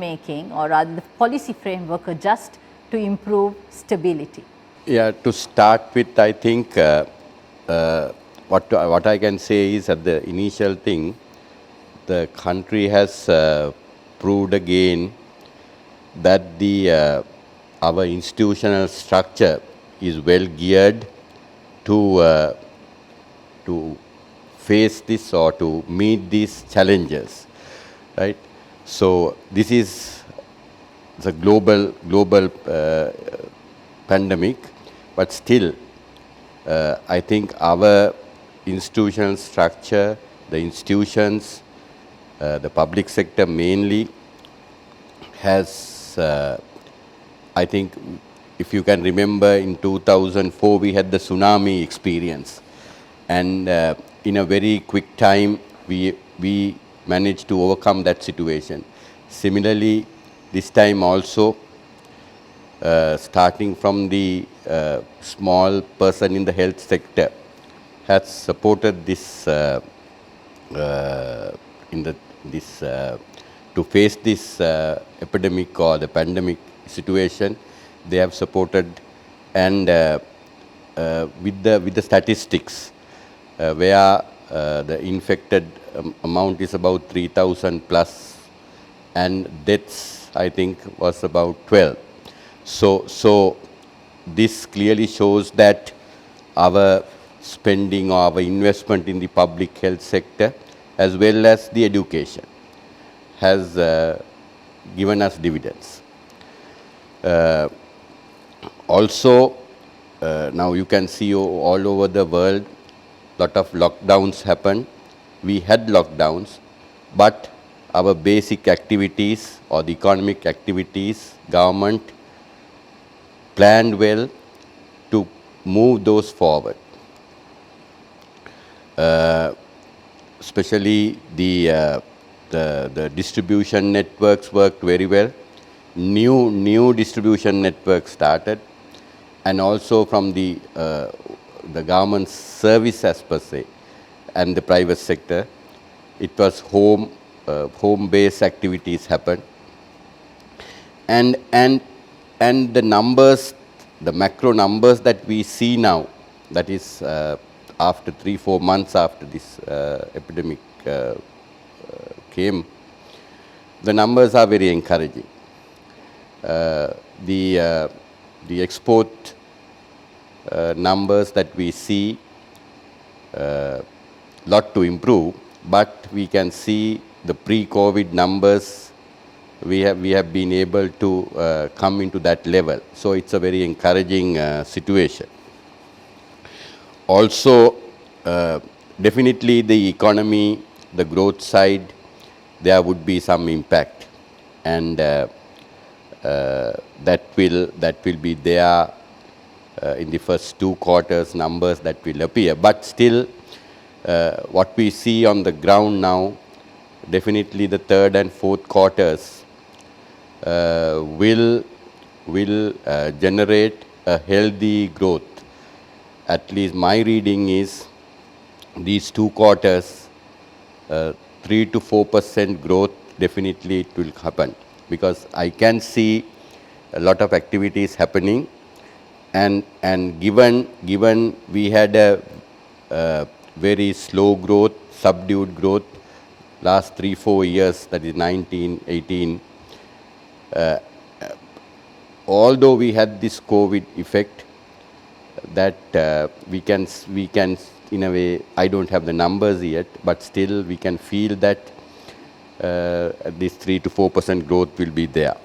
making or rather the policy framework adjust to improve stability? Yeah, to start with, I think what I can say is at the initial thing, the country has proved again that our institutional structure is well geared to to face this or to meet these challenges, right? So this is the global pandemic, but still, I think our institutional structure, the institutions, the public sector mainly, has, I think, if you can remember, in 2004 we had the tsunami experience, and in a very quick time we managed to overcome that situation. Similarly, this time also, starting from the small person in the health sector, has supported this to face this epidemic or the pandemic situation. They have supported, and with the statistics, where the infected amount is about 3,000 plus, and deaths I think was about 12. So this clearly shows that our spending or our investment in the public health sector as well as the education has given us dividends. Also, now you can see all over the world, lot of lockdowns happen. We had lockdowns, but our basic activities or the economic activities, government planned well to move those forward. Especially the distribution networks worked very well. New distribution networks started, and also from the government service as per se and the private sector, it was home-based activities happened, and the numbers, the macro numbers that we see now, that is after 3-4 months after this epidemic came, the numbers are very encouraging. The export numbers that we see, lot to improve, but we can see the pre-COVID numbers. We have been able to come into that level. So it's a very encouraging situation. Also, definitely the economy, the growth side, there would be some impact, and that will be there in the first 2 quarters numbers that will appear. But still, what we see on the ground now, definitely the 3rd and 4th quarters will generate a healthy growth. At least my reading is these 2 quarters, 3 to 4% growth definitely it will happen, because I can see a lot of activities happening, and given we had a very slow growth, subdued growth last 3-4 years, that is 19, 18. Although we had this COVID effect, that we can in a way, I don't have the numbers yet, but still we can feel that this 3 to 4% growth will be there.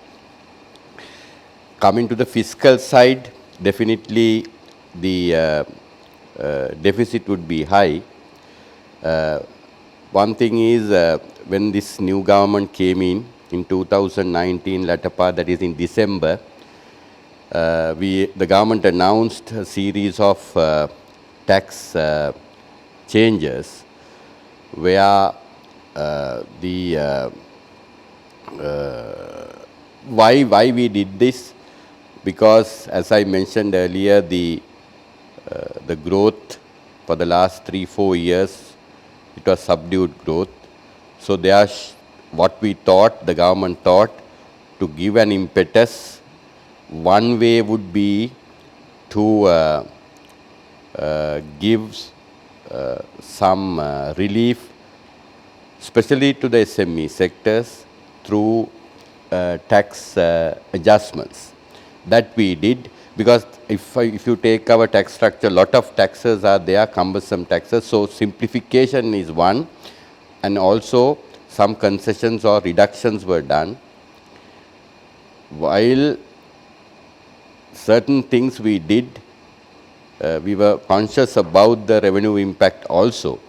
Coming to the fiscal side, definitely the deficit would be high. One thing is, when this new government came in 2019 latter part, that is in December, the government announced a series of tax changes, where why we did this, because as I mentioned earlier, the growth for the last 3-4 years, it was subdued growth. So what we thought, the government thought, to give an impetus, one way would be to give some relief, especially to the SME sectors through tax adjustments. That we did, because if you take our tax structure, lot of taxes are there, cumbersome taxes. So simplification is one, and also some concessions or reductions were done. While certain things we did, we were conscious about the revenue impact also,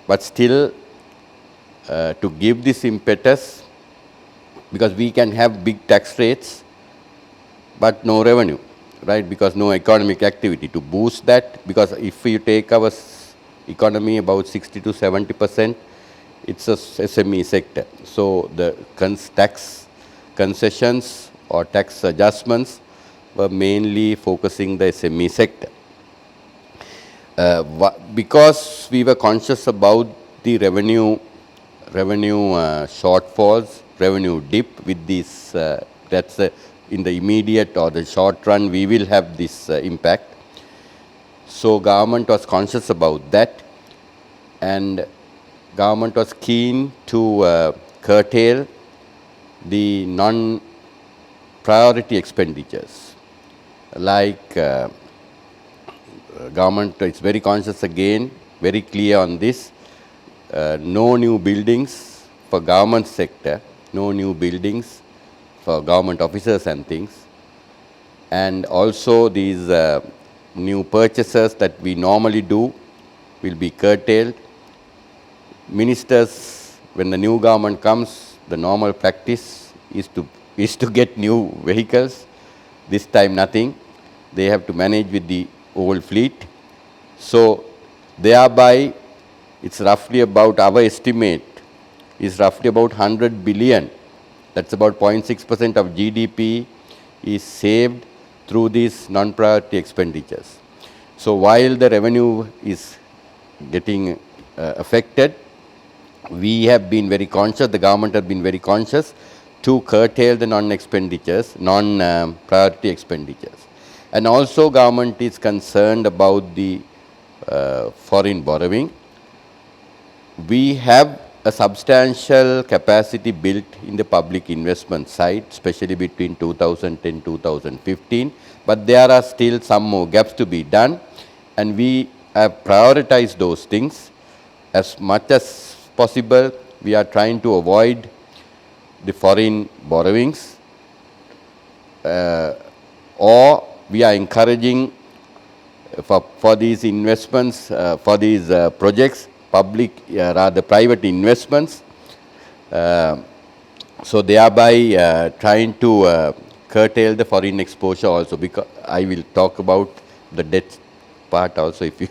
but still to give this impetus, because we can have big tax rates but no revenue, right? Because no economic activity. To boost that, because if you take our economy about 60 to 70%, it's a SME sector. So the tax concessions or tax adjustments were mainly focusing the SME sector. Because we were conscious about the revenue shortfalls, revenue dip with this, that's in the immediate or the short run we will have this impact. So government was conscious about that, and government was keen to curtail the non-priority expenditures. Like government is very conscious again, very clear on this. No new buildings for government sector, no new buildings for government officers and things, and also these new purchases that we normally do will be curtailed. Ministers, when the new government comes, the normal practice is to get new vehicles. This time nothing. They have to manage with the old fleet. So thereby, it's roughly about, our estimate is roughly about 100 billion. That's about 0.6% of GDP is saved through these non-priority expenditures. So while the revenue is getting affected, we have been very conscious, the government has been very conscious to curtail the non-priority expenditures. And also government is concerned about the foreign borrowing. We have a substantial capacity built in the public investment side, especially between 2010 2015, but there are still some more gaps to be done, and we have prioritized those things. As much as possible, we are trying to avoid the foreign borrowings, or we are encouraging for these investments, for these projects, rather private investments. So thereby trying to curtail the foreign exposure also, because I will talk about the debt part also if you